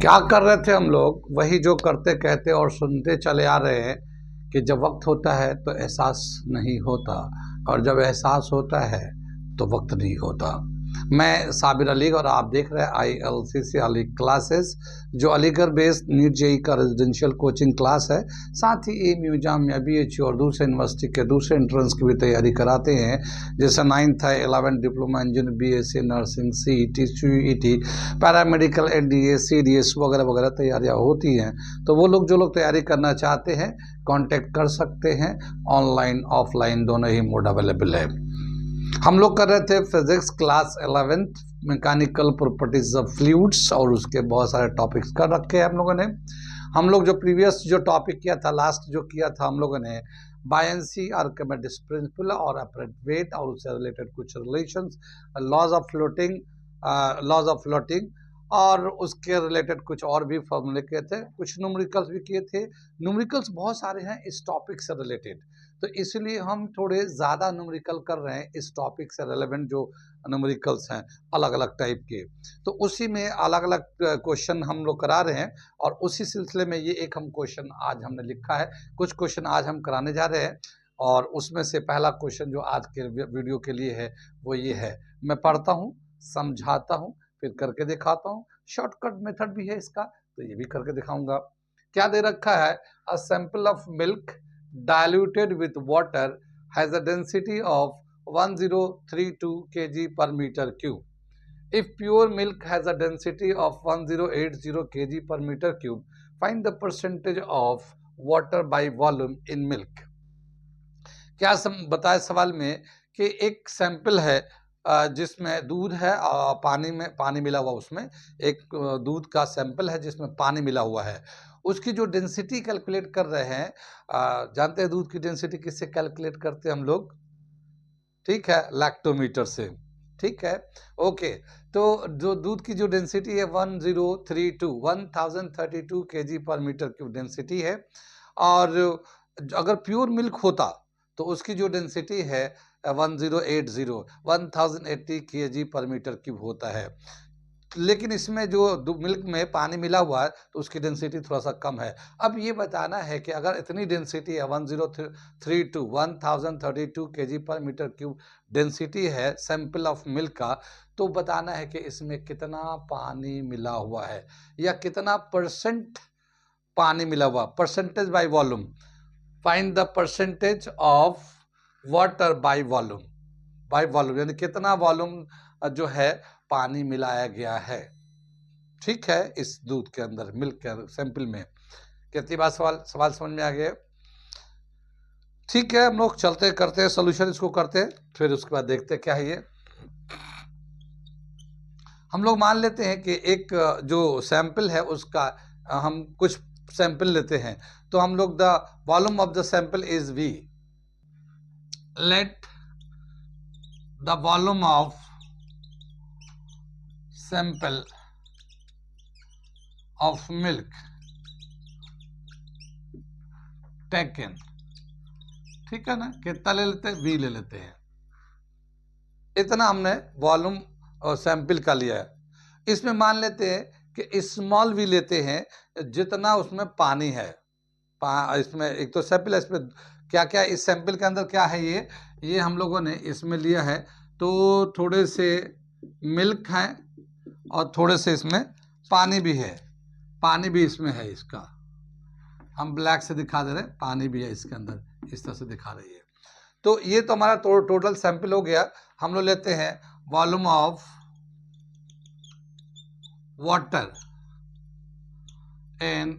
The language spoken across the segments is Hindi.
क्या कर रहे थे हम लोग? वही जो करते कहते और सुनते चले आ रहे हैं कि जब वक्त होता है तो एहसास नहीं होता, और जब एहसास होता है तो वक्त नहीं होता। मैं साबिर अली और आप देख रहे हैं ILCC अली क्लासेस, जो अलीगढ़ बेस्ड नीट जेई का रेजिडेंशियल कोचिंग क्लास है। साथ ही AMU जामिया BHU और दूसरे यूनिवर्सिटी के दूसरे एंट्रेंस की भी तैयारी कराते हैं, जैसे 9th है 11th diploma engineer BSc nursing CET CET paramedical NDA CDS वगैरह वगैरह तैयारियां होती हैं। तो वो लोग जो लोग तैयारी करना चाहते हैं कांटेक्ट कर सकते हैं। ऑनलाइन ऑफलाइन दोनों ही मोड अवेलेबल है। हम लोग कर रहे थे physics class 11th mechanical properties of fluids, और उसके बहुत सारे टॉपिक्स कर रखे हैं हम लोगों ने। हम लोग जो प्रीवियस जो टॉपिक किया था, लास्ट जो किया था हम लोगों ने बायंसी, आर्किमिडीज प्रिंसिपल और अपरेंट वेट और उससे रिलेटेड कुछ रिलेशंस, लॉज ऑफ फ्लोटिंग और उसके रिलेटेड कुछ और भी फॉर्मूले किए थे, कुछ न्यूमेरिकल्स भी किए थे। न्यूमेरिकल्स बहुत सारे हैं इस टॉपिक से रिलेटेड, तो इसलिए हम थोड़े ज़्यादा न्यूमेरिकल कर रहे हैं इस टॉपिक से रेलेवेंट जो न्यूमेरिकल्स हैं अलग अलग टाइप के। तो उसी में अलग अलग क्वेश्चन हम लोग करा रहे हैं, और उसी सिलसिले में ये एक हम क्वेश्चन आज हमने लिखा है। कुछ क्वेश्चन आज हम कराने जा रहे हैं, और उसमें से पहला क्वेश्चन जो आज के वीडियो के लिए है वो ये है। मैं पढ़ता हूँ, समझाता हूँ, फिर करके दिखाता हूँ। शॉर्टकट मेथड भी है इसका, तो ये भी करके दिखाऊंगा। क्या दे रखा है? A sample of milk diluted with water has a density of 1032 kg per meter cube. If pure milk has a density of 1080 kg per meter cube, find the percentage of water by volume in milk. क्या बताया सवाल में कि एक सैंपल है जिसमें दूध है, पानी में पानी मिला हुआ, उसमें एक दूध का सैंपल है जिसमें पानी मिला हुआ है। उसकी जो डेंसिटी कैलकुलेट कर रहे हैं, जानते हैं दूध की डेंसिटी किससे कैलकुलेट करते हैं हम लोग? ठीक है, लैक्टोमीटर से। ठीक है, ओके। तो जो दूध की जो डेंसिटी है 1032 kg per metre cube density है, और अगर प्योर मिल्क होता तो उसकी जो डेंसिटी है 1080 kg पर मीटर क्यूब होता है। लेकिन इसमें जो मिल्क में पानी मिला हुआ है तो उसकी डेंसिटी थोड़ा सा कम है। अब ये बताना है कि अगर इतनी डेंसिटी है 1032 kg per metre cube density है सैंपल ऑफ मिल्क का, तो बताना है कि इसमें कितना पानी मिला हुआ है या कितना परसेंट पानी मिला हुआ। Percentage by volume, find the percentage of water by volume. By volume यानी कितना वॉल्यूम जो है पानी मिलाया गया है। ठीक है, इस दूध के अंदर, मिल्क के सैंपल में। कितनी बार सवाल समझ में आ गया? ठीक है, हम लोग चलते करते हैं सोल्यूशन, इसको करते हैं, फिर उसके बाद देखते हैं क्या है ये। हम लोग मान लेते हैं कि एक जो सैंपल है उसका हम कुछ सैंपल लेते हैं, तो हम लोग the volume of the sample is V। Let the volume of sample of milk taken, ठीक है ना, कितना ले लेते हैं? V ले लेते हैं। इतना हमने वॉल्यूम और सैंपल का लिया है। इसमें मान लेते हैं कि स्मॉल v लेते हैं, जितना उसमें पानी है। इसमें एक तो सैंपल है, इसमें क्या क्या इस सैंपल के अंदर क्या है, ये हम लोगों ने इसमें लिया है। तो थोड़े से मिल्क है और थोड़े से इसमें पानी भी है। पानी भी इसमें है, इसका हम ब्लैक से दिखा दे रहे हैं, पानी भी है इसके अंदर, इस तरह से दिखा रही है। तो ये तो हमारा टोटल सैंपल हो गया। हम लोग लेते हैं volume of water in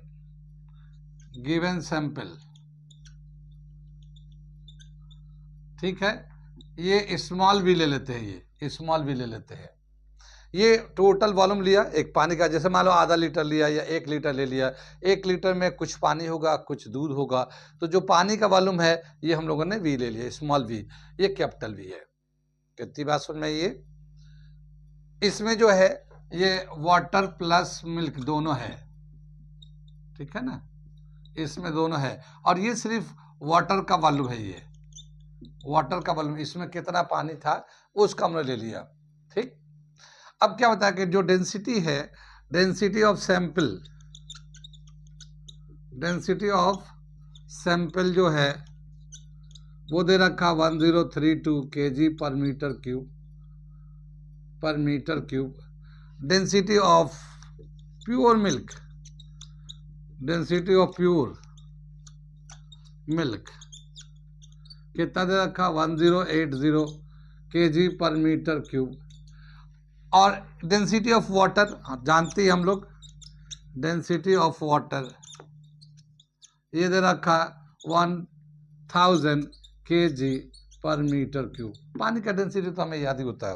given sample. ठीक है, ये स्मॉल भी ले लेते हैं, ये स्मॉल भी ले लेते हैं। ये टोटल वॉल्यूम लिया एक पानी का, जैसे मान लो आधा लीटर लिया या 1 लीटर ले लिया। 1 लीटर में कुछ पानी होगा, कुछ दूध होगा, तो जो पानी का वॉल्यूम है ये हम लोगों ने V ले लिया, स्मॉल v। ये कैपिटल V है। कितनी बात सुन में? ये इसमें जो है ये वाटर प्लस मिल्क दोनों है, ठीक है ना, इसमें दोनों है। और ये सिर्फ वाटर का वॉल्यूम है, ये वाटर का वॉल्यूम, इसमें कितना पानी था उसका हमने ले लिया। ठीक, अब क्या होता है कि जो डेंसिटी है डेंसिटी ऑफ सैंपल जो है वो दे रखा 1032 kg per metre cube. Density of pure milk कितना दे रखा 1080 kg पर मीटर क्यूब। और डेंसिटी ऑफ वाटर जानते हैं हम लोग, डेंसिटी ऑफ वाटर ये दे रखा 1000 kg पर मीटर क्यूब। पानी का डेंसिटी तो हमें याद ही होता है।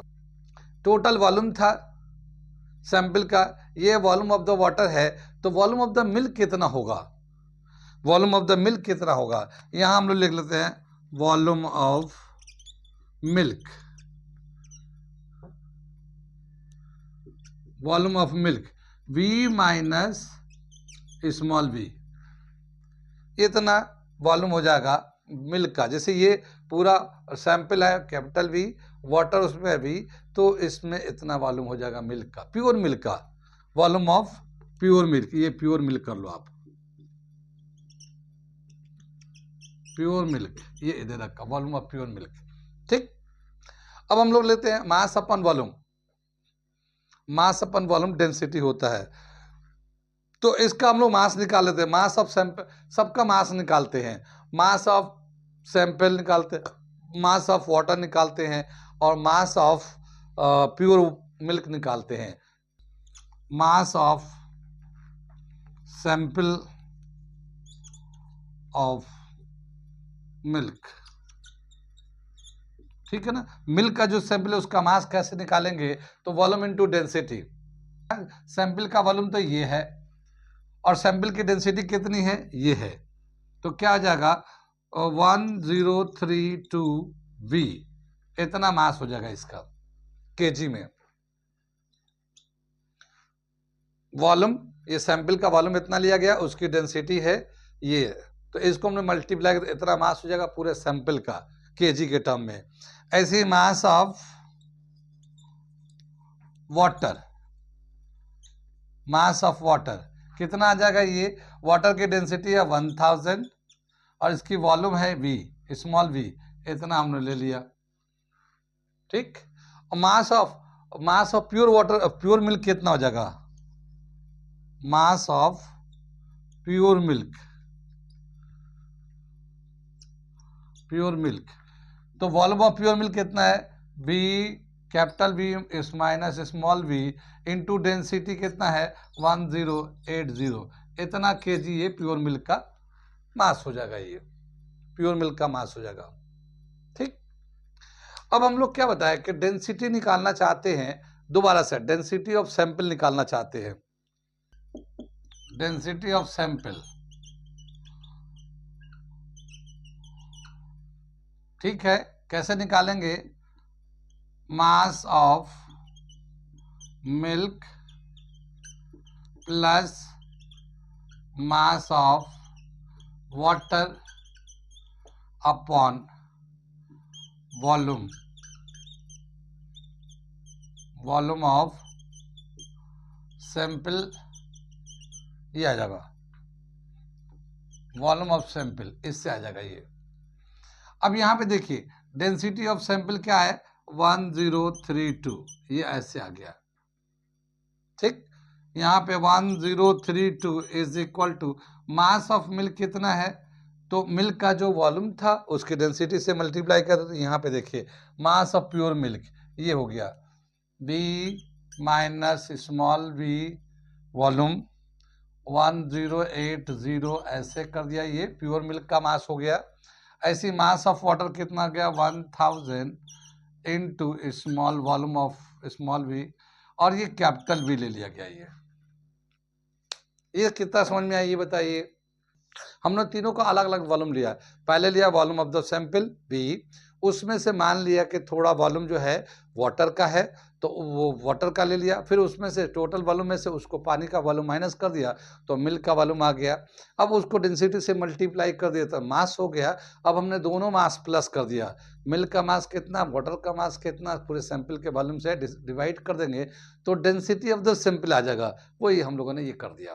टोटल वॉल्यूम था सैंपल का, ये वॉल्यूम ऑफ द वाटर है, तो वॉल्यूम ऑफ द मिल्क कितना होगा, यहां हम लोग लिख लेते हैं volume of milk V minus small v, इतना वॉल्यूम हो जाएगा मिल्क का। जैसे ये पूरा सैंपल है कैपिटल V, वाटर उसमें है V, तो इसमें इतना वॉल्यूम हो जाएगा मिल्क का, प्योर मिल्क का, वॉल्यूम ऑफ प्योर मिल्क। ये प्योर मिल्क कर लो आप, प्योर मिल्क ये इधर रखा वॉल्यूम ऑफ प्योर मिल्क। ठीक, अब हम लोग लेते हैं मास अपन वॉल्यूम डेंसिटी होता है, तो इसका हम लोग मास निकाल लेते हैं। मास ऑफ सैंपल, सबका मास निकालते हैं, मास ऑफ सैंपल निकालते हैं, मास ऑफ वाटर निकालते हैं, और मास ऑफ प्योर मिल्क निकालते हैं। Mass of sample of milk, ठीक है ना। मिल्क का जो सैंपल है उसका मास कैसे निकालेंगे, तो वॉल्यूम इनटू डेंसिटी। सैंपल का वॉल्यूम तो ये है और सैंपल की डेंसिटी कितनी है, ये है, तो क्या आ जाएगा 1032 V, इतना मास हो जाएगा इसका केजी में। वॉल्यूम, ये सैंपल का वॉल्यूम इतना लिया गया, उसकी डेंसिटी है ये, तो इसको हमने मल्टीप्लाई कर, इतना मास हो जाएगा पूरे सैंपल का केजी के टर्म में। ऐसे ही मास ऑफ वाटर कितना आ जाएगा, ये वाटर की डेंसिटी है 1000 और इसकी वॉल्यूम है V, स्मॉल v, इतना हमने ले लिया। ठीक, मास ऑफ प्योर मिल्क कितना हो जाएगा, मास ऑफ प्योर मिल्क, तो वॉल्यूम ऑफ प्योर मिल्क कितना है, V कैपिटल V इस minus small v into density कितना है 1080, इतना kg ये प्योर मिल्क का मास हो जाएगा, ये प्योर मिल्क का मास हो जाएगा। ठीक, अब हम लोग क्या बताएं कि डेंसिटी निकालना चाहते हैं, दोबारा से डेंसिटी ऑफ सैंपल निकालना चाहते हैं। डेंसिटी ऑफ सैंपल, ठीक है, कैसे निकालेंगे, मास of milk plus mass of water upon volume of sample, ये आ जाएगा वॉल्यूम ऑफ सैंपल, इससे आ जाएगा ये। अब यहाँ पे देखिए डेंसिटी ऑफ सैंपल क्या है 1032, ये ऐसे आ गया। ठीक, यहाँ पे 1032 is equal to mass of milk कितना है, तो मिल्क का जो वॉल्यूम था उसकी डेंसिटी से मल्टीप्लाई कर, तो यहाँ पे देखिए मास ऑफ प्योर मिल्क ये हो गया V minus small v volume 1080, ऐसे कर दिया, ये प्योर मिल्क का मास हो गया। ऐसी मास ऑफ वाटर कितना गया 1000 into small volume of small v, और ये कैपिटल V ले लिया गया। ये कितना समझ में आया ये बताइए। हमने तीनों का अलग अलग वॉल्यूम लिया, पहले लिया volume of the sample V, उसमें से मान लिया कि थोड़ा वॉल्यूम जो है वाटर का है, तो वो वाटर का ले लिया, फिर उसमें से टोटल वॉल्यूम में से उसको पानी का वॉल्यूम माइनस कर दिया तो मिल्क का वॉल्यूम आ गया। अब उसको डेंसिटी से मल्टीप्लाई कर दिया तो मास हो गया। अब हमने दोनों मास प्लस कर दिया, मिल्क का मास कितना, वाटर का मास कितना, पूरे सैंपल के वॉल्यूम से डिवाइड कर देंगे तो डेंसिटी ऑफ द सैंपल आ जाएगा। वही हम लोगों ने ये कर दिया।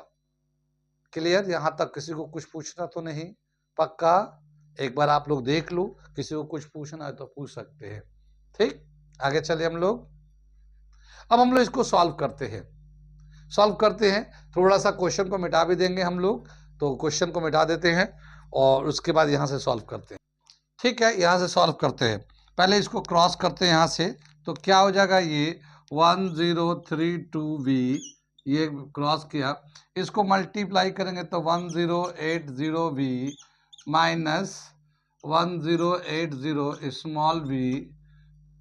क्लियर? यहाँ तक किसी को कुछ पूछना तो नहीं? पक्का? एक बार आप लोग देख लो, किसी को कुछ पूछना है तो पूछ सकते हैं। ठीक, आगे चले हम लोग। अब हम लोग इसको सॉल्व करते हैं। थोड़ा सा क्वेश्चन को मिटा भी देंगे हम लोग, तो क्वेश्चन को मिटा देते हैं और उसके बाद यहाँ से सॉल्व करते हैं। ठीक है, यहाँ से सॉल्व करते हैं। पहले इसको क्रॉस करते हैं यहाँ से, तो क्या हो जाएगा, ये 1032V, ये क्रॉस किया, इसको मल्टीप्लाई करेंगे तो 1080V minus 1080 small v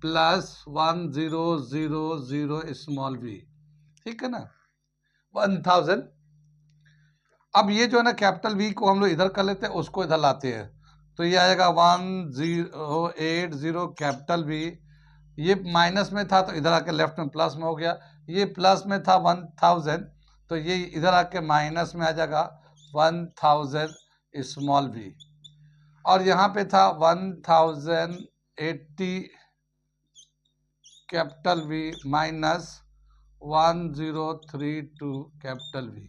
plus 1000 small v। ठीक है ना, 1000। अब ये जो है ना कैपिटल V को हम लोग इधर कर लेते हैं, उसको इधर लाते हैं, तो ये आएगा 1080 कैपिटल V। ये माइनस में था तो इधर आके लेफ्ट में प्लस में हो गया, ये प्लस में था 1000 तो ये इधर आके माइनस में आ जाएगा 1000 स्मॉल v, और यहाँ पे था 1080 capital V minus 1032 capital V।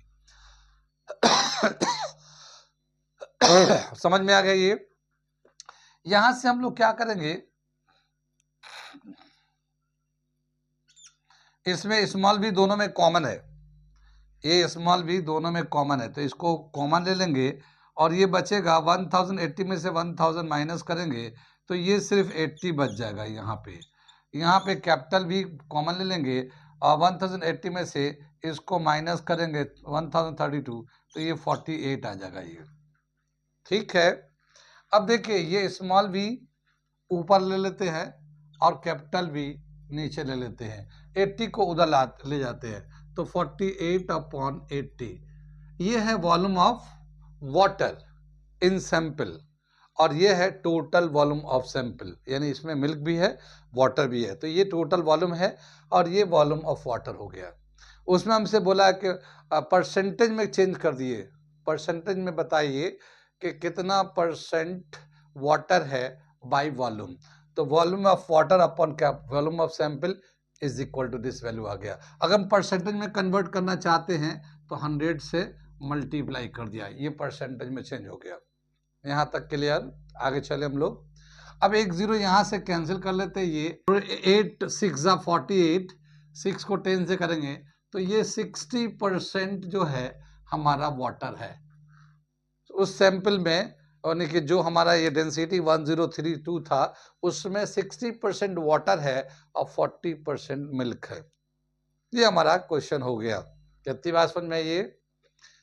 समझ में आ गया ये? यहां से हम लोग क्या करेंगे, इसमें स्मॉल v दोनों में कॉमन है, ये स्मॉल v दोनों में कॉमन है, तो इसको कॉमन ले लेंगे और ये बचेगा 1080 में से 1000 माइनस करेंगे तो ये सिर्फ 80 बच जाएगा। यहाँ पे कैपिटल V कॉमन ले लेंगे और 1080 में से इसको माइनस करेंगे 1032 तो ये 48 आ जाएगा ये। ठीक है, अब देखिए ये स्मॉल v ऊपर ले लेते हैं और कैपिटल V नीचे ले लेते हैं, 80 को उधर ले जाते हैं तो 48/80 ये है volume of water in sample, और ये है टोटल वॉल्यूम ऑफ सैंपल, यानी इसमें मिल्क भी है वाटर भी है, तो ये टोटल वॉल्यूम है और ये वॉल्यूम ऑफ वाटर हो गया। उसमें हमसे बोला है कि परसेंटेज में चेंज कर दिए, परसेंटेज में बताइए कि कितना परसेंट वाटर है बाय वॉल्यूम, तो volume of water upon volume of sample is equal to this value आ गया। अगर हम परसेंटेज में कन्वर्ट करना चाहते हैं तो 100 से मल्टीप्लाई कर दिया, ये परसेंटेज में चेंज हो गया। यहाँ तक क्लियर? आगे चले हम लोग। अब एक जीरो यहाँ से कैंसिल कर लेते हैं, ये 8 6 48, 6 को 10 से करेंगे तो ये 60% जो है हमारा वाटर है उस सैंपल में, यानी कि जो हमारा ये डेंसिटी 1032 था उसमें 60% वाटर है और 40% मिल्क है। ये हमारा क्वेश्चन हो गया। कितनी बात समझ में ये?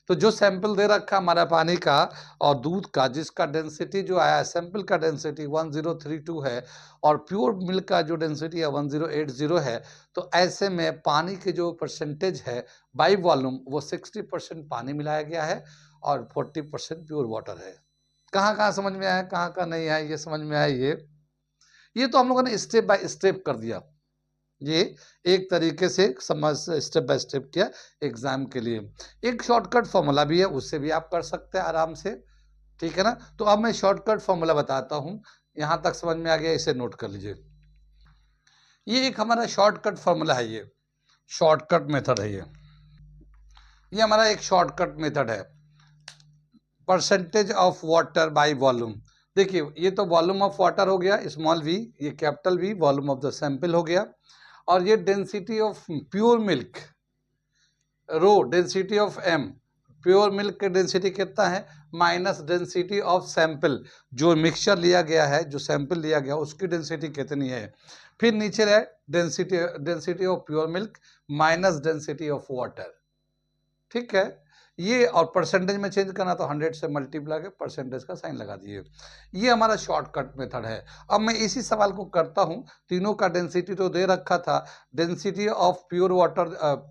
तो जो सैंपल दे रखा हमारा पानी का और दूध का, जिसका डेंसिटी जो आया सैंपल का डेंसिटी 1032 है और प्योर मिल्क का जो डेंसिटी है 1080 है, तो ऐसे में पानी के जो परसेंटेज है बाय वॉल्यूम वो 60% पानी मिलाया गया है और 40% प्योर वाटर है। कहाँ कहाँ समझ में आया, कहाँ कहाँ नहीं आया, ये समझ में आया? ये तो हम लोगों ने स्टेप बाय स्टेप कर दिया, ये एक तरीके से समझ स्टेप बाय स्टेप किया एग्जाम के लिए। एक शॉर्टकट फॉर्मूला भी है, उससे भी आप कर सकते हैं आराम से। ठीक है ना, तो अब मैं शॉर्टकट फॉर्मूला बताता हूँ, यहाँ तक समझ में आ गया, इसे नोट कर लीजिए। ये एक हमारा शॉर्टकट फॉर्मूला है, ये शॉर्टकट मेथड है, ये हमारा एक शॉर्टकट मेथड है, percentage of water by volume. देखिए ये तो वॉल्यूम ऑफ वाटर हो गया स्मॉल v, ये capital V volume of the sample हो गया, और ये density of pure milk rho density of m, pure milk की डेंसिटी कितना है माइनस डेंसिटी ऑफ सैंपल, जो मिक्सचर लिया गया है, जो सैंपल लिया गया उसकी डेंसिटी कितनी है, फिर नीचे है density of pure milk minus density of water. ठीक है, ये और परसेंटेज में चेंज करना तो 100 से मल्टीप्लाई के परसेंटेज का साइन लगा दिए। ये हमारा शॉर्टकट मेथड है। अब मैं इसी सवाल को करता हूं, तीनों का डेंसिटी तो दे रखा था, density of pure water,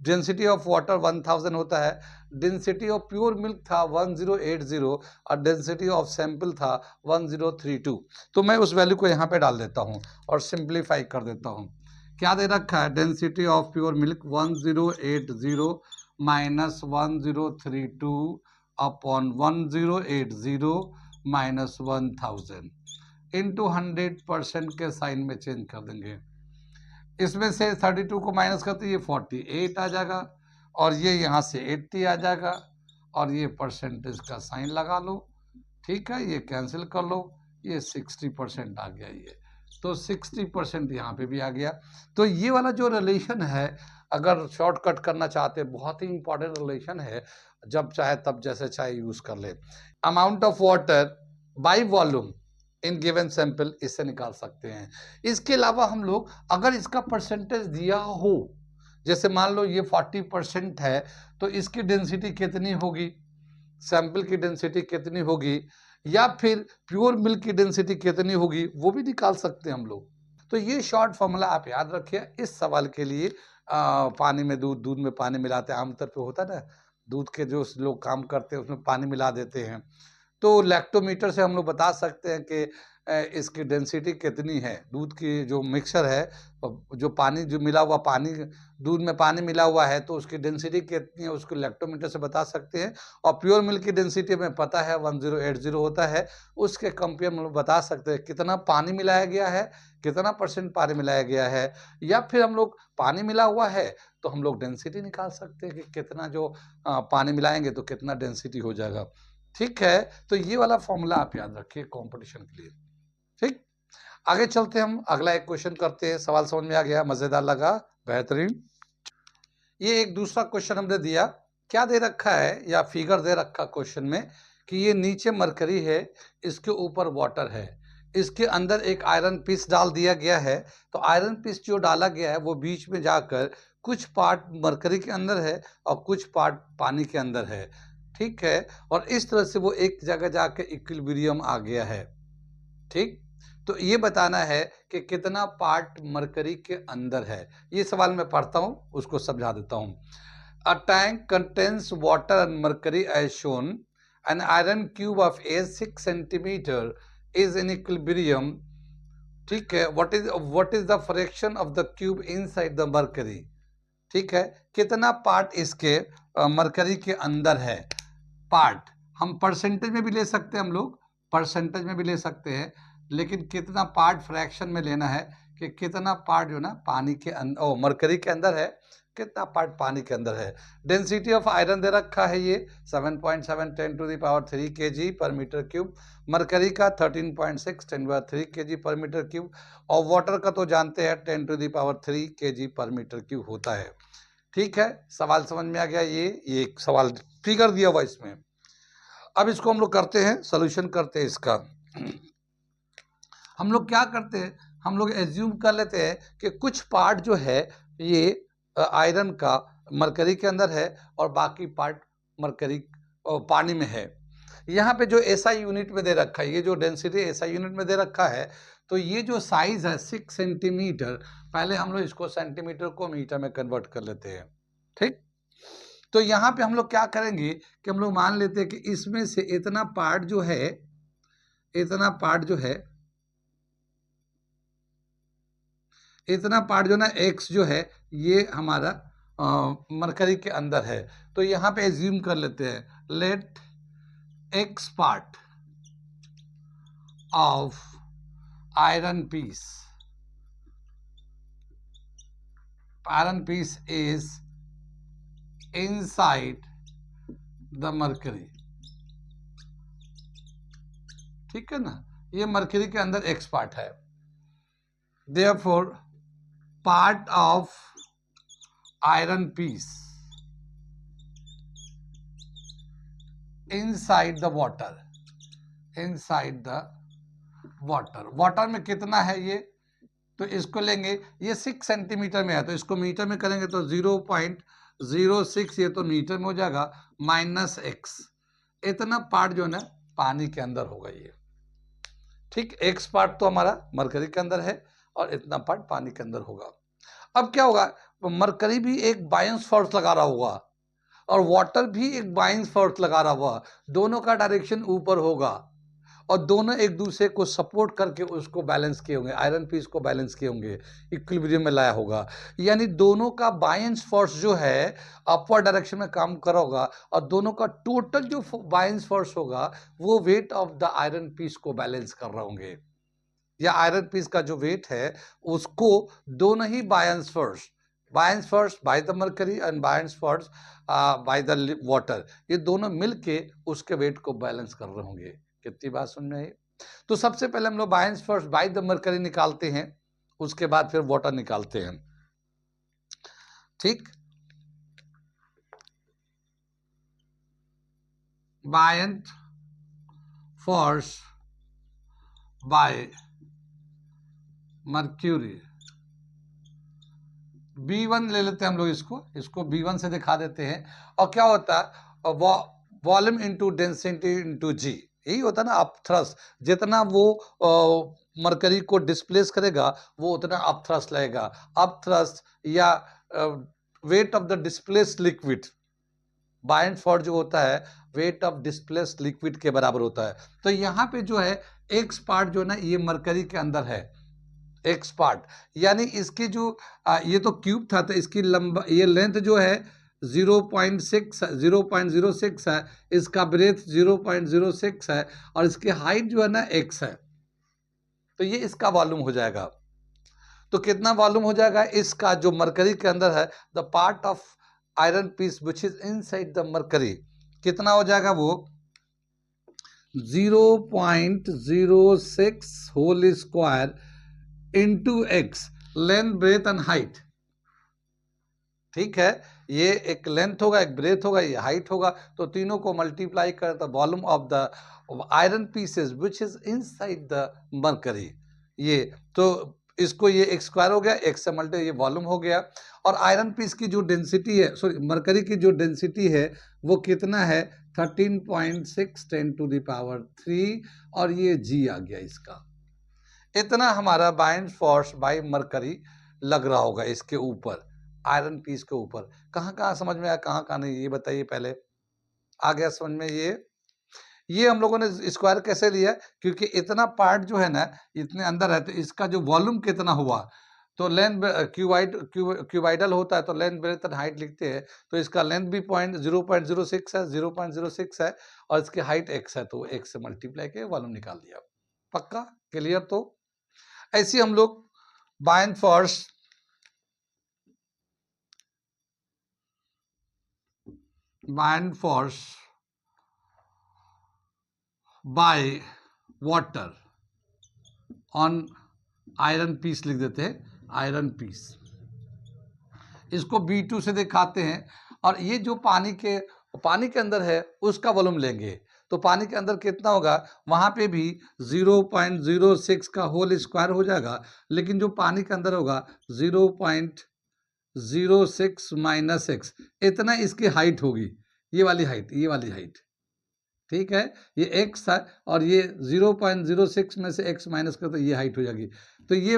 density of water 1000 होता है, डेंसिटी ऑफ प्योर मिल्क था 1080 और डेंसिटी ऑफ सैंपल था 1032। तो मैं उस वैल्यू को यहाँ पे डाल देता हूँ और सिंप्लीफाई कर देता हूँ। क्या दे रखा है, density of pure milk 1080 minus 1032 upon 1080 minus 1000 into 100% के साइन में चेंज कर देंगे। इसमें से 32 को माइनस करते ये 48 आ जाएगा और ये यहाँ से 80 आ जाएगा और ये परसेंटेज का साइन लगा लो, ठीक है, ये कैंसिल कर लो, ये 60% आ गया, ये तो 60% यहाँ पे भी आ गया। तो ये वाला जो रिलेशन है, अगर शॉर्टकट करना चाहते हैं, बहुत ही इंपॉर्टेंट रिलेशन है, जब चाहे तब जैसे चाहे यूज कर ले। Amount of water by volume in given sample, इससे निकाल सकते हैं। इसके अलावा हम लोग अगर इसका परसेंटेज दिया हो, जैसे मान लो ये 40% है, तो इसकी डेंसिटी कितनी होगी, सैंपल की डेंसिटी कितनी होगी, या फिर प्योर मिल्क की डेंसिटी कितनी होगी, वो भी निकाल सकते हैं हम लोग। तो ये शॉर्ट फॉर्मूला आप याद रखिए इस सवाल के लिए। पानी में दूध, दूध में पानी मिलाते हैं, आमतौर पे होता है ना, दूध के जो लोग काम करते हैं उसमें पानी मिला देते हैं, तो लैक्टोमीटर से हम लोग बता सकते हैं कि इसकी डेंसिटी कितनी है, दूध की जो मिक्सचर है, जो पानी जो मिला हुआ पानी, दूध में पानी मिला हुआ है, तो उसकी डेंसिटी कितनी है उसको लैक्टोमीटर से बता सकते हैं। और प्योर मिल्क की डेंसिटी में पता है 1080 होता है, उसके कंपेयर में हम लोग बता सकते हैं कितना पानी मिलाया गया है, कितना परसेंट पानी मिलाया गया है, या फिर हम लोग पानी मिला हुआ है तो हम लोग डेंसिटी निकाल सकते हैं कि कितना जो पानी मिलाएंगे तो कितना डेंसिटी हो जाएगा। ठीक है, तो ये वाला फॉर्मूला आप याद रखिए कंपटीशन के लिए। ठीक, आगे चलते हम अगला एक क्वेश्चन करते हैं। सवाल समझ में आ गया, मजेदार लगा, बेहतरीन। ये एक दूसरा क्वेश्चन हमने दिया, क्या दे रखा है या फिगर दे रखा क्वेश्चन में कि ये नीचे मरकरी है, इसके ऊपर वाटर है, इसके अंदर एक आयरन पीस डाल दिया गया है। तो आयरन पीस जो डाला गया है वो बीच में जाकर कुछ पार्ट मरकरी के अंदर है और कुछ पार्ट पानी के अंदर है, ठीक है, और इस तरह से वो एक जगह जाके इक्विलिब्रियम आ गया है। ठीक, तो ये बताना है कि कितना पार्ट मरकरी के अंदर है। ये सवाल मैं पढ़ता हूं, उसको समझा देता हूं। A tank contains water and mercury as shown, an iron cube of edge 6 centimetre is in equilibrium, ठीक है, what is the fraction of the cube inside the mercury, ठीक है, कितना पार्ट इसके मरकरी के अंदर है। पार्ट हम परसेंटेज में भी ले सकते हैं, हम लोग परसेंटेज में भी ले सकते हैं, लेकिन कितना पार्ट फ्रैक्शन में लेना है कि कितना पार्ट जो ना पानी के अंदर, मरकरी के अंदर है, कितना पार्ट पानी के अंदर है। डेंसिटी ऑफ आयरन दे रखा है ये 7.7 10 to the power 3 kg per metre cube, mercury का 13.6 10 power 3 kg per metre cube, और वाटर का तो जानते हैं 10 to the power 3 kg per metre cube होता है। ठीक है, सवाल समझ में आ गया। ये एक सवाल फिगर दिया हुआ इसमें। अब इसको हम लोग करते हैं, सोल्यूशन करते हैं इसका। हम लोग क्या करते हैं, हम लोग एज्यूम कर लेते हैं कि कुछ पार्ट जो है ये आयरन का मरकरी के अंदर है और बाकी पार्ट मरकरी पानी में है। यहाँ पे जो एसआई यूनिट में दे रखा है, ये जो डेंसिटी एसआई यूनिट में दे रखा है, तो ये जो साइज है 6 सेंटीमीटर, पहले हम लोग इसको सेंटीमीटर को मीटर में कन्वर्ट कर लेते हैं। ठीक, तो यहाँ पे हम लोग क्या करेंगे कि हम लोग मान लेते हैं कि इसमें से इतना पार्ट जो है, इतना पार्ट जो है, इतना पार्ट जो ना एक्स जो है ये हमारा मरकरी के अंदर है। तो यहाँ पे एज्यूम कर लेते हैं, let x part of iron piece is inside the mercury, ठीक है ना, ये मरकरी के अंदर एक्स पार्ट है। Therefore, part of iron piece inside the water, water में कितना है ये, तो इसको लेंगे, ये 6 सेंटीमीटर में है, तो इसको मीटर में करेंगे तो 0.06, ये तो मीटर में हो जाएगा, माइनस एक्स, इतना पार्ट जो है ना पानी के अंदर होगा ये। ठीक, एक्स पार्ट तो हमारा मरकरी के अंदर है और इतना पार्ट पानी के अंदर होगा। अब क्या होगा, मरकरी भी एक बायन्स फोर्स लगा रहा होगा और वाटर भी एक बायन्स फोर्स लगा रहा होगा, दोनों का डायरेक्शन ऊपर होगा और दोनों एक दूसरे को सपोर्ट करके उसको बैलेंस किए होंगे, आयरन पीस को बैलेंस किए होंगे, इक्विलिब्रियम में लाया होगा। यानी दोनों का बायेंस फोर्स जो है अपवर्ड डायरेक्शन में काम कर होगा, और दोनों का टोटल जो बायेंस फोर्स होगा वो weight of the iron piece को बैलेंस कर रहे होंगे, या आयरन पीस का जो वेट है उसको दोनों ही buoyance force by the mercury and buoyance force by the water, ये दोनों मिलके उसके वेट को बैलेंस कर रहे होंगे। कितनी बात समझ में आई? तो सबसे पहले हम लोग buoyance force by the mercury निकालते हैं, उसके बाद फिर वाटर निकालते हैं। ठीक, बायेंस फोर्स बाय मर्क्यूरी, B1 ले लेते हैं हम लोग, इसको B1 से दिखा देते हैं। और क्या होता है, वॉल्यूम इंटू डेंसिटी इंटू जी, यही होता है ना अप थ्रस्ट। जितना वो मरकरी को डिस्प्लेस करेगा वो उतना अप थ्रस्ट लगेगा। अप थ्रस्ट या weight of the displace liquid, buoyance force जो होता है वेट ऑफ डिस्प्लेस लिक्विड के बराबर होता है। तो यहाँ पे जो है एक्स पार्ट जो है ना ये मरकरी के अंदर है, एक्स पार्ट, यानी इसकी जो ये तो क्यूब था, तो इसकी लंबा ये लेंथ जो है 0.06 है, इसका ब्रेथ 0.06 है, और इसकी हाइट जो है ना x है। तो ये इसका वॉल्यूम हो जाएगा। तो कितना वॉल्यूम हो जाएगा इसका जो मरकरी के अंदर है, the part of iron piece which is inside the mercury, कितना हो जाएगा वो 0.06 whole square into x, length breadth and height. ठीक है, ये एक लेंथ होगा, एक ब्रेथ होगा, ये हाइट होगा, तो तीनों को मल्टीप्लाई कर the volume of the iron pieces which is inside the mercury. ये तो इसको ये एक्स स्क्वायर हो गया, एक्स से मल्टी ये वॉल्यूम हो गया। और आयरन पीस की जो डेंसिटी है, सॉरी मरकरी की जो डेंसिटी है वो कितना है 13.6 10⁻³ और ये जी आ गया इसका। इतना हमारा बायेंस फोर्स बाय मरकरी लग रहा होगा इसके ऊपर, आयरन पीस के ऊपर। कहाँ समझ में आया, कहाँ नहीं, ये बताइए पहले। आ गया समझ में? ये हम लोगों ने स्क्वायर कैसे लिया, क्योंकि इतना पार्ट जो है ना इतने अंदर है, तो इसका जो वॉल्यूम कितना हुआ, तो लेंथ क्यूबाइडल होता है तो लेंथ ब्रेथ एंड हाइट लिखते हैं, तो इसका लेंथ भी 0.06 है, 0.06 है, और इसकी हाइट x है, तो x से मल्टीप्लाई के वॉल्यूम निकाल दिया। पक्का क्लियर? तो ऐसे हम लोग buoyance force by water on iron piece लिख देते हैं, आयरन पीस, इसको B2 से दिखाते हैं। और ये जो पानी के अंदर है उसका वॉल्यूम लेंगे, तो पानी के अंदर कितना होगा, वहाँ पे भी 0.06 का होल स्क्वायर हो जाएगा, लेकिन जो पानी के अंदर होगा 0.06 माइनस x, इतना इसकी हाइट होगी, ये वाली हाइट। ठीक है, ये x है, और ये 0.06 में से x माइनस कर तो ये हाइट हो जाएगी, तो ये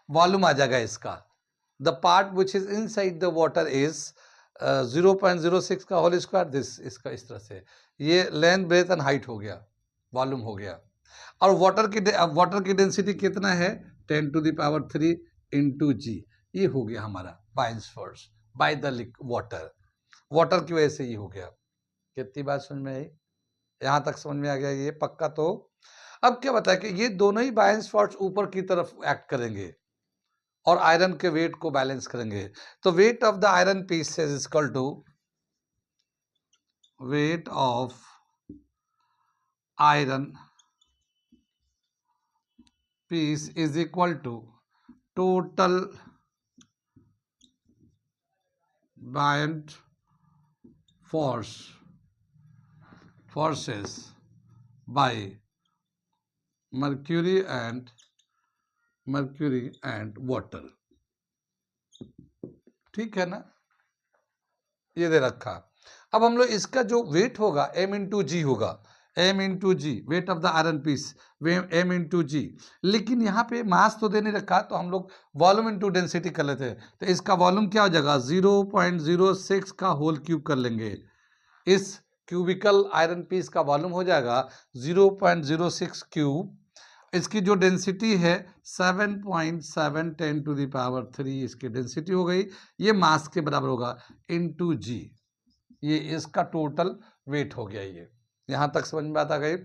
वॉल्यूम आ जाएगा इसका। The part which is inside the water is 0.06 का होल स्क्वायर, इसका इस तरह से, ये लेंथ ब्रेथ एंड हाइट हो गया, वॉल्यूम हो गया। और वाटर की डेंसिटी कितना है 10⁻³ इंटू जी, ये हो गया हमारा बायेंस फोर्स बाय द वाटर की वजह से ये हो गया। कितनी बात समझ में आई? यहाँ तक समझ में आ गया ये पक्का? तो अब क्या बताया कि ये दोनों ही बायेंस फोर्स ऊपर की तरफ एक्ट करेंगे और आयरन के वेट को बैलेंस करेंगे। तो weight of the iron piece is equal to weight of iron piece is equal to total buoyance forces by mercury and water। ठीक है ना, ये दे रखा। अब हम लोग इसका जो वेट होगा m/g होगा, m/g, weight of the iron piece m/g। लेकिन यहाँ पे मास तो दे नहीं रखा, तो हम लोग वॉल्यूम इंटू डेंसिटी कर लेते हैं। तो इसका वॉल्यूम क्या हो जाएगा 0.06 का होल क्यूब कर लेंगे, इस क्यूबिकल आयरन पीस का वॉल्यूम हो जाएगा 0.06 क्यूब। इसकी जो डेंसिटी है 7.7 10 टू द पावर 3 इसकी डेंसिटी हो गई। ये मास के बराबर होगा इनटू जी, ये इसका टोटल वेट हो गया। ये यहाँ तक समझ में बात आ गई।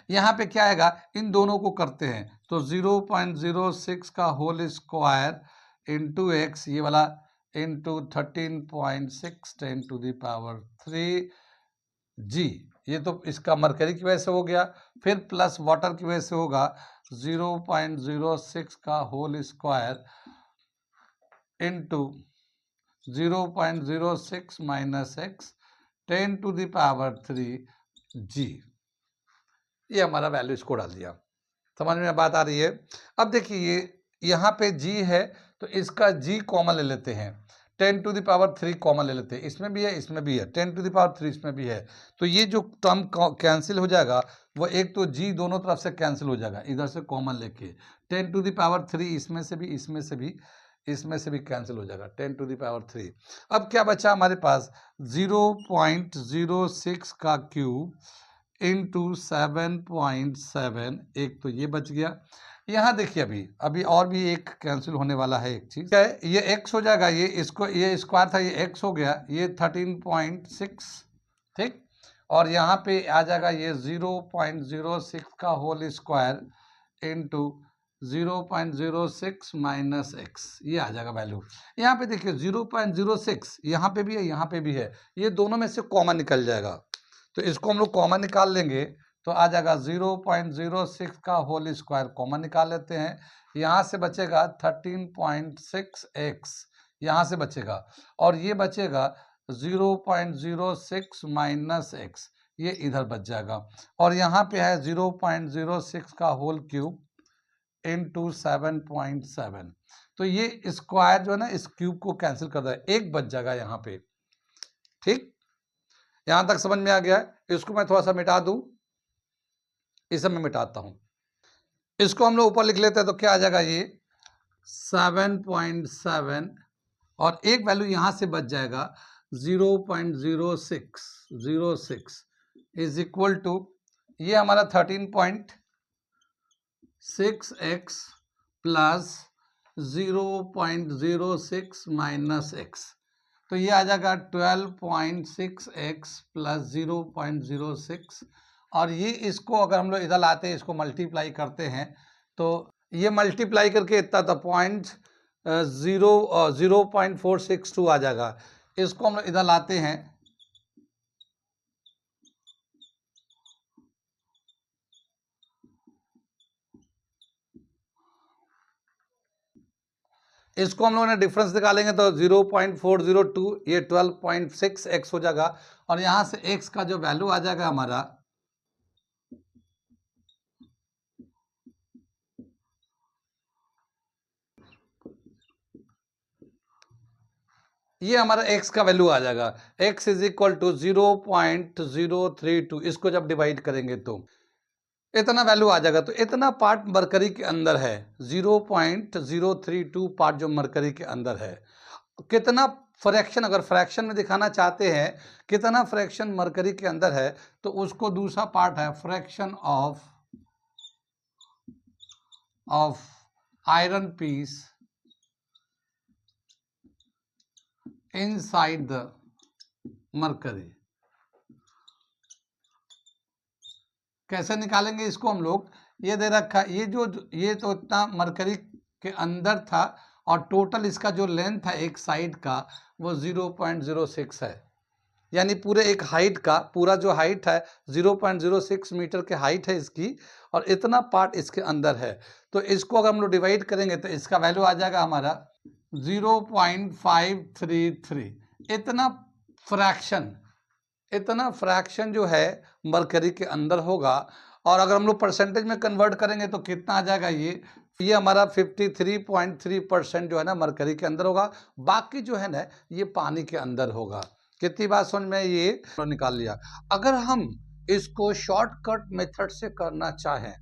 यहाँ पे क्या आएगा, इन दोनों को करते हैं तो 0.06 का होल स्क्वायर इंटू एक्स, ये वाला into 13.6 10 to the power 3 g, ये तो इसका मरकरी की वजह से हो गया। फिर प्लस वाटर की वजह से होगा 0.06 का whole square into 0.06 minus x 10 to the power 3 g. ये हमारा वैल्यू इसको डाल दिया। समझ में बात आ रही है। अब देखिए ये यहाँ पे जी है तो इसका जी कॉमन ले लेते हैं, 10 टू द पावर 3 कॉमन ले लेते हैं, इसमें भी है इसमें भी है, 10 टू द पावर 3 इसमें भी है। तो ये जो टर्म कैंसिल हो जाएगा वो एक तो जी दोनों तरफ से कैंसिल हो जाएगा, इधर से कॉमन लेके 10 टू द पावर 3 इसमें से भी इसमें से भी इसमें से भी कैंसिल हो जाएगा 10 टू द पावर 3। अब क्या बचा हमारे पास 0.06 का क्यूब इंटू 7.7, एक तो ये बच गया। यहाँ देखिए अभी और भी एक कैंसिल होने वाला है एक चीज, क्या है, ये x हो जाएगा, ये इसको ये स्क्वायर था ये x हो गया, ये 13.6 ठीक, और यहाँ पे आ जाएगा ये 0.06 का whole square into 0.06 minus x, ये आ जाएगा वैल्यू। यहाँ पे देखिए 0.06 यहाँ पे भी है यहाँ पे भी है, ये दोनों में से कॉमन निकल जाएगा, तो इसको हम लोग कॉमन निकाल लेंगे तो आ जाएगा 0.06 का होल स्क्वायर कॉमन निकाल लेते हैं। यहाँ से बचेगा 13.6x, यहाँ से बचेगा, और ये बचेगा 0.06 माइनस एक्स, ये इधर बच जाएगा, और यहाँ पे है 0.06 का होल क्यूब इंटू 7.7। तो ये स्क्वायर जो है ना इस क्यूब को कैंसिल कर देगा, एक बच जाएगा यहाँ पे। ठीक, यहां तक समझ में आ गया है। इसको मैं थोड़ा सा मिटा दूं, इसे मैं मिटाता हूं, इसको हम लोग ऊपर लिख लेते हैं तो क्या आ जाएगा ये 7.7, और एक वैल्यू यहां से बच जाएगा 0.06 इज इक्वल टू, ये हमारा 13.6x प्लस 0.06 माइनस एक्स, तो ये आ जाएगा 12.6x प्लस 0.06, और ये इसको अगर हम लोग इधर लाते हैं इसको मल्टीप्लाई करते हैं तो ये मल्टीप्लाई करके इतना था 0.462 आ जाएगा। इसको हम लोग इधर लाते हैं इसको हम लोगों ने डिफरेंस निकालेंगे तो 0.402, ये 12.6x हो जाएगा, और यहाँ से x का जो वैल्यू आ जाएगा हमारा ये हमारा x का वैल्यू आ जाएगा, x इज इक्वल टू 0.032, इसको जब डिवाइड करेंगे तो इतना वैल्यू आ जाएगा। तो इतना पार्ट मरकरी के अंदर है, 0.032 पार्ट जो मरकरी के अंदर है। कितना फ्रैक्शन, अगर फ्रैक्शन में दिखाना चाहते हैं कितना फ्रैक्शन मरकरी के अंदर है तो उसको दूसरा पार्ट है fraction of iron piece inside the mercury. कैसे निकालेंगे इसको हम लोग, ये दे रखा, ये तो इतना मरकरी के अंदर था, और टोटल इसका जो लेंथ है एक साइड का वो 0.06 है, यानी पूरे एक हाइट का पूरा जो हाइट है 0.06 मीटर के हाइट है इसकी, और इतना पार्ट इसके अंदर है। तो इसको अगर हम लोग डिवाइड करेंगे तो इसका वैल्यू आ जाएगा हमारा 0.533। इतना फ्रैक्शन जो है मरकरी के अंदर होगा, और अगर हम लोग परसेंटेज में कन्वर्ट करेंगे तो कितना आ जाएगा, ये हमारा 53.3% जो है ना मरकरी के अंदर होगा, बाकी जो है ना ये पानी के अंदर होगा। कितनी बात समझ में, ये निकाल लिया। अगर हम इसको शॉर्टकट मेथड से करना चाहें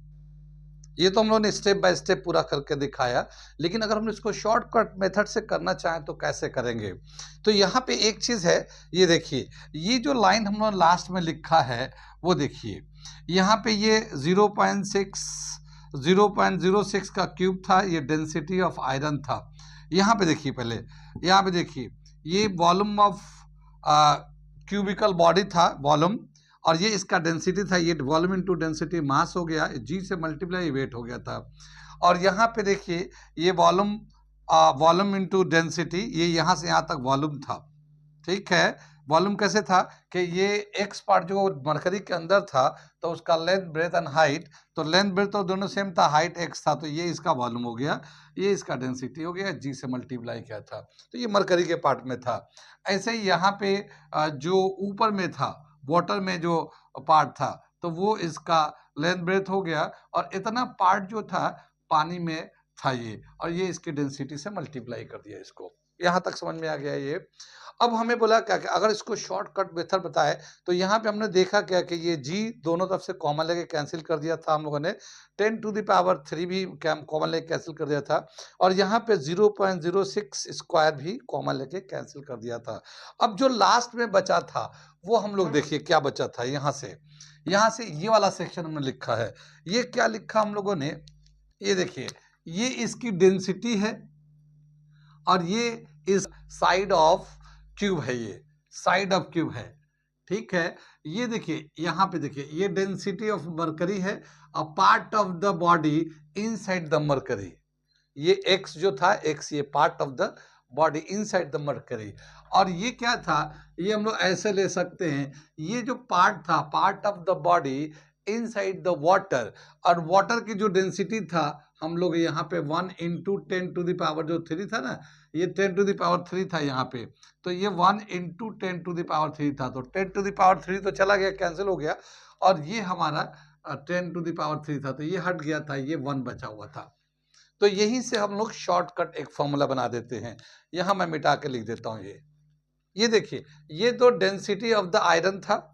ये तो हम लोगों ने स्टेप बाय स्टेप पूरा करके दिखाया, लेकिन अगर हम इसको शॉर्टकट मेथड से करना चाहें तो कैसे करेंगे? तो यहाँ पे एक चीज़ है, ये देखिए, ये जो लाइन हम लोग लास्ट में लिखा है, वो देखिए, यहाँ पे ये 0.06 का क्यूब था, ये डेंसिटी ऑफ आयरन था। यहाँ पे देखिए, पहले यहाँ पे देखिए, ये वॉल्यूम ऑफ क्यूबिकल बॉडी था, वॉल्यूम, और ये इसका डेंसिटी था, ये वॉल्यूम इनटू डेंसिटी मास हो गया, जी से मल्टीप्लाई वेट हो गया था। और यहाँ पे देखिए, ये वॉल्यूम इनटू डेंसिटी, ये यहाँ से यहाँ तक वॉल्यूम था, ठीक है। वॉल्यूम कैसे था कि ये एक्स पार्ट जो मरकरी के अंदर था, तो उसका लेंथ, ब्रेथ एंड हाइट, तो लेंथ ब्रेथ तो दोनों सेम था, हाइट एक्स था, तो ये इसका वॉल्यूम हो गया, ये इसका डेंसिटी हो गया, जी से मल्टीप्लाई किया था, तो ये मरकरी के पार्ट में था। ऐसे ही यहाँ पे जो ऊपर में था, वाटर में जो पार्ट था, तो वो इसका लेंथ ब्रेथ हो गया, और इतना पार्ट जो था पानी में था ये, और ये इसकी डेंसिटी से मल्टीप्लाई कर दिया इसको। यहाँ तक समझ में आ गया ये। अब हमें बोला क्या कि अगर इसको शॉर्टकट मेथड बताए, तो यहाँ पे हमने देखा क्या कि ये जी दोनों तरफ से कॉमन लेके कैंसिल कर दिया था हम लोगों ने, 10⁻³ भी कॉमन लेके कैंसिल कर दिया था, और यहाँ पे 0.06 स्क्वायर भी कॉमन लेके कैंसिल कर दिया था। अब जो लास्ट में बचा था, वो हम लोग देखिए क्या बचा था। यहाँ से ये वाला सेक्शन हमने लिखा है। ये क्या लिखा हम लोगों ने, ये देखिए, ये इसकी डेंसिटी है, और ये इस साइड ऑफ क्यूब है, ये साइड ऑफ क्यूब है, ठीक है। ये देखिए, यहाँ पे देखिए, ये डेंसिटी ऑफ मरकरी है, a part of the body inside the mercury. ये x जो था, x ये part of the body inside the mercury. और ये क्या था, ये हम लोग ऐसे ले सकते हैं, ये जो पार्ट था, part of the body inside the water, और वाटर की जो डेंसिटी था, हम लोग यहाँ पे 1 × 10⁻³ था ना, ये 10⁻³ था यहाँ पे, तो ये 1 × 10⁻³ था, तो 10⁻³ तो चला गया, कैंसिल हो गया, और ये हमारा 10⁻³ था, तो ये हट गया था, ये 1 बचा हुआ था। तो यहीं से हम लोग शॉर्टकट एक फॉर्मूला बना देते हैं। यहाँ मैं मिटा के लिख देता हूँ ये देखिए, ये तो डेंसिटी ऑफ द आयरन था,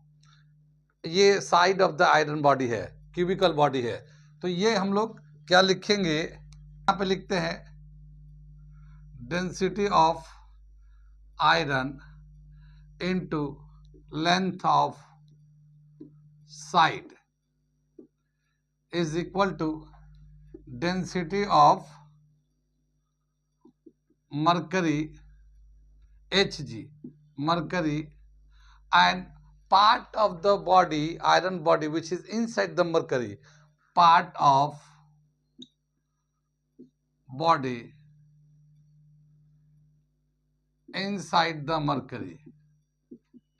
ये side of the iron body है, क्यूबिकल बॉडी है, तो ये हम लोग क्या लिखेंगे, यहाँ पे लिखते हैं density of iron into length of side is equal to density of mercury Hg, mercury, and part of the body, iron body, which is inside the mercury, part of body inside the mercury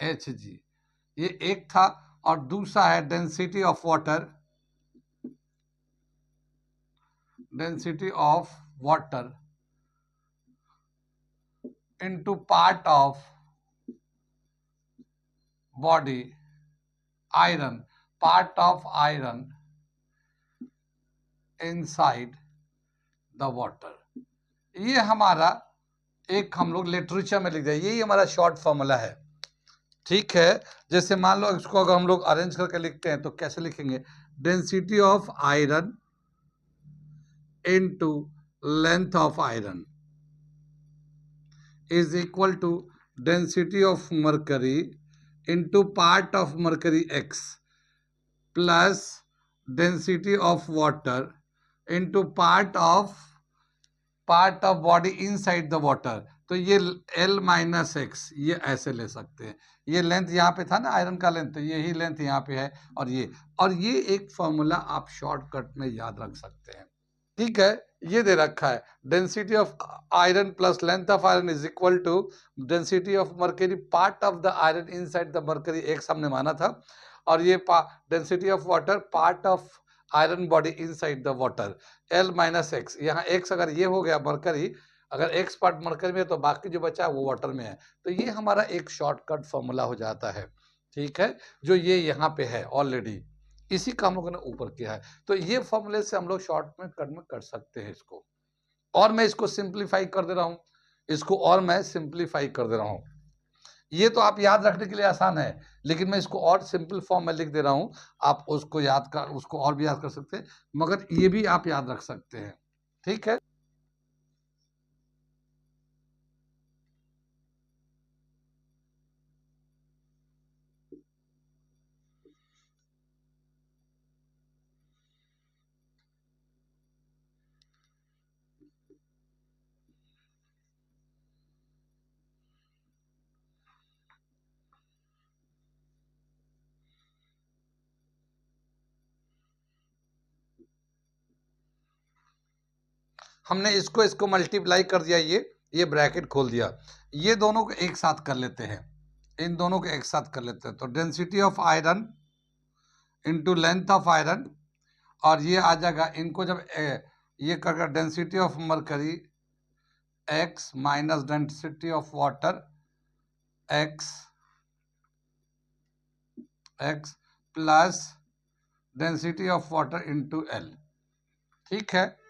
Hg, ये एक था, और दूसरा है density of water, density of water into part of body iron, part of iron inside the water। ये हमारा एक हम लोग लिटरेचर में लिख दिया, यही हमारा शॉर्ट फॉर्मूला है, ठीक है। जैसे मान लो इसको अगर हम लोग अरेंज करके लिखते हैं, तो कैसे लिखेंगे, density of iron into length of iron is equal to density of mercury into part of mercury x plus density of water into part of body inside the water। तो ये L-x ये ऐसे ले सकते हैं, ये लेंथ यहाँ पे था ना आयरन का लेंथ, तो यही लेंथ यहाँ पे है, और ये एक फॉर्मूला आप शॉर्टकट में याद रख सकते हैं, ठीक है। ये दे रखा है, density of iron plus length of iron is equal to density of mercury part of the iron inside the mercury, एक हमने माना था, और ये density of water part of iron body inside the water, L-x। यहाँ x अगर ये हो गया मर्करी, अगर x पार्ट मर्करी में है, तो बाकी जो बचा है वो वाटर में है, तो ये हमारा एक शॉर्टकट फॉर्मूला हो जाता है, ठीक है, जो ये यहाँ पे है ऑलरेडी, इसी का हम लोगों ने ऊपर किया है। तो ये फॉर्मूले से हम लोग शॉर्ट में कट में कर सकते हैं इसको, और मैं इसको सिंप्लीफाई कर दे रहा हूँ, इसको और मैं सिंप्लीफाई कर दे रहा हूँ। ये तो आप याद रखने के लिए आसान है, लेकिन मैं इसको और सिंपल फॉर्म में लिख दे रहा हूं, आप उसको और भी याद कर सकते हैं, मगर ये भी आप याद रख सकते हैं। ठीक है, हमने इसको इसको मल्टीप्लाई कर दिया, ये ब्रैकेट खोल दिया, ये दोनों को एक साथ कर लेते हैं, इन दोनों को एक साथ कर लेते हैं, तो density of iron into length of iron, और ये आ जाएगा, इनको जब ये कर density of mercury x minus density of water x plus density of water into L. ठीक है,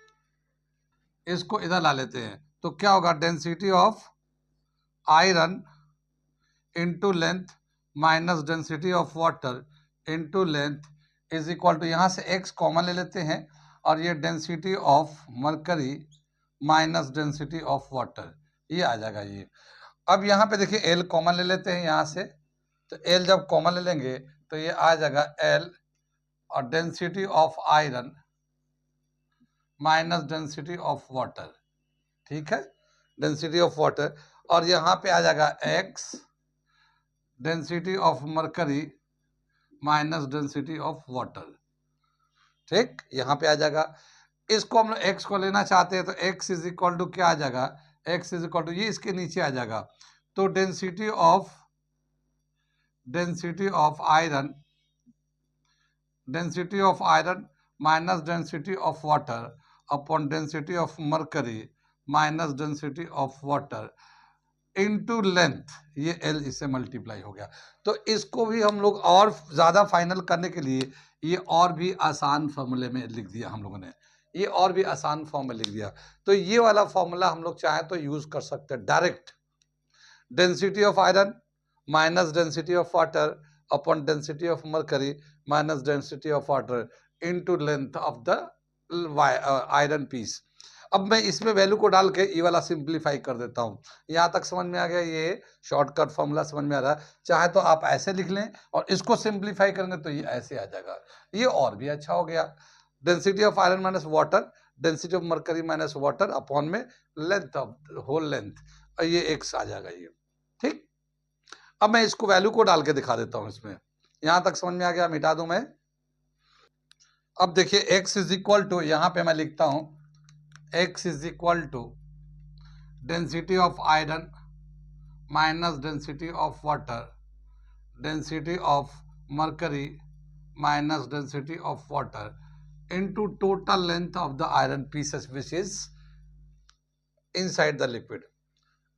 इसको इधर ला लेते हैं, तो क्या होगा, density of iron into length minus density of water into length is equal to, यहाँ से x कॉमन ले लेते हैं, और ये density of mercury minus density of water, ये आ जाएगा ये। अब यहाँ पे देखिए l कॉमन ले लेते हैं यहाँ से, तो l जब कॉमन ले लेंगे तो ये आ जाएगा l, और density of iron minus density of water. ठीक है, डेंसिटी ऑफ वाटर, और यहाँ पे आ जाएगा x density of mercury minus density of water. ठीक, यहाँ पे आ जाएगा, इसको हम लोग x को लेना चाहते हैं, तो x इज इक्वल टू क्या आ जाएगा, x इज इक्वल टू ये इसके नीचे आ जाएगा, तो density of iron minus density of water upon density of mercury minus density of water into length, ये L इससे मल्टीप्लाई हो गया। तो इसको भी हम लोग और ज्यादा फाइनल करने के लिए ये और भी आसान फॉर्मूले में लिख दिया हम लोगों ने, ये और भी आसान फॉर्म में लिख दिया। तो ये वाला फॉर्मूला हम लोग चाहें तो यूज कर सकते हैं direct, density of iron minus density of water upon density of mercury minus density of water into length of the iron piece. अब मैं इसमें वैल्यू को डाल के ये वाला सिंप्लीफाई कर देता हूँ। यहाँ तक समझ में आ गया, ये शॉर्टकट फॉर्मूला समझ में आ रहा है। चाहे तो आप ऐसे लिख लें और इसको सिंप्लीफाई करेंगे तो ये ऐसे आ जाएगा, ये और भी अच्छा हो गया। Density of iron minus water, density of mercury minus water upon में लेंथ ऑफ होल लेंथ, और ये एक्स आ जाएगा ये। ठीक, अब मैं इसको वैल्यू को डाल के दिखा देता हूँ इसमें। यहाँ तक समझ में आ गया, मिटा दूं मैं। अब देखिए x इज इक्वल टू, यहाँ पे मैं लिखता हूँ x is equal to density of iron minus density of water density of mercury minus density of water into total length of the iron pieces which is inside the liquid.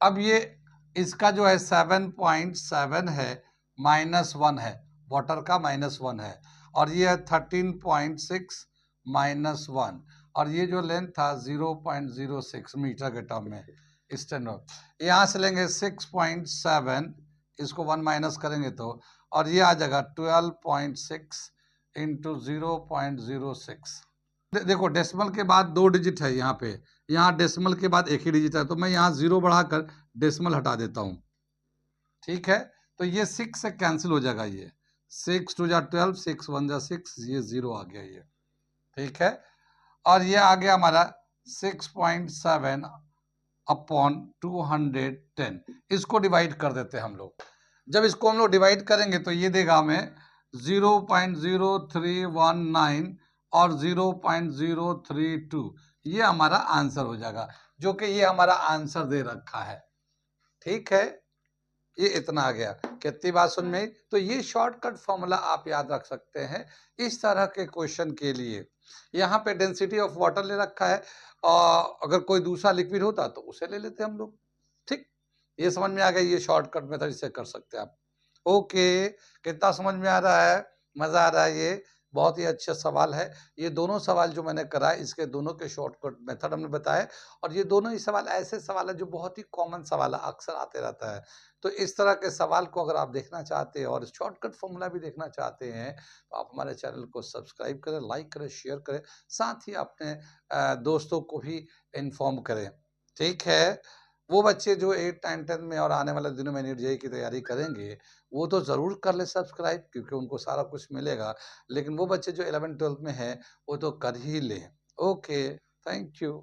अब ये इसका जो है 7.7 है, -1 है, वाटर का -1 है, और ये है 13.6 -1, और ये जो लेंथ था 0.06 मीटर के टर्म में स्टैंडर्ड। यहाँ से लेंगे 6.7, इसको 1 माइनस करेंगे तो, और ये आ जाएगा 12.6 इंटू 0.06। देखो डेसिमल के बाद 2 डिजिट है यहाँ पे, यहाँ डेसिमल के बाद 1 ही डिजिट है, तो मैं यहाँ 0 बढ़ाकर डेसिमल हटा देता हूँ। ठीक है, तो ये 6 से कैंसिल हो जाएगा, ये 6 2 जा 12, 6 1 जा 6, ये 0 आ गया ये। ठीक है, और ये आ गया हमारा 6.7 अपॉन 210। इसको डिवाइड कर देते हैं हम लोग। जब इसको हम लोग डिवाइड करेंगे तो ये देगा हमें 0.0319 और 0.032, ये हमारा आंसर हो जाएगा, जो कि ये हमारा आंसर दे रखा है। ठीक है, ये इतना आ गया, कितनी बात सुन में। तो ये शॉर्टकट फॉर्मूला आप याद रख सकते हैं इस तरह के क्वेश्चन के लिए। यहाँ पे डेंसिटी ऑफ वाटर ले रखा है, और अगर कोई दूसरा लिक्विड होता तो उसे ले लेते हम लोग। ठीक, ये समझ में आ गया, ये शॉर्टकट मेथड इससे कर सकते हैं आप। ओके, कितना समझ में आ रहा है, मजा आ रहा है ये। बहुत ही अच्छा सवाल है। ये दोनों सवाल जो मैंने कराए इसके दोनों के शॉर्टकट मेथड हमने बताए और ये दोनों ही सवाल ऐसे सवाल हैं जो बहुत ही कॉमन सवाल है, अक्सर आते रहता है। तो इस तरह के सवाल को अगर आप देखना चाहते हैं और शॉर्टकट फ़ॉर्मूला भी देखना चाहते हैं, तो आप हमारे चैनल को सब्सक्राइब करें, लाइक करें, शेयर करें, साथ ही अपने दोस्तों को भी इन्फॉर्म करें। ठीक है? वो बच्चे जो 8, 9, 10 में और आने वाले दिनों में नीट जेईई की तैयारी करेंगे, वो तो ज़रूर कर लें सब्सक्राइब क्योंकि उनको सारा कुछ मिलेगा। लेकिन वो बच्चे जो 11th-12th में हैं, वो तो कर ही लें। Okay, thank you.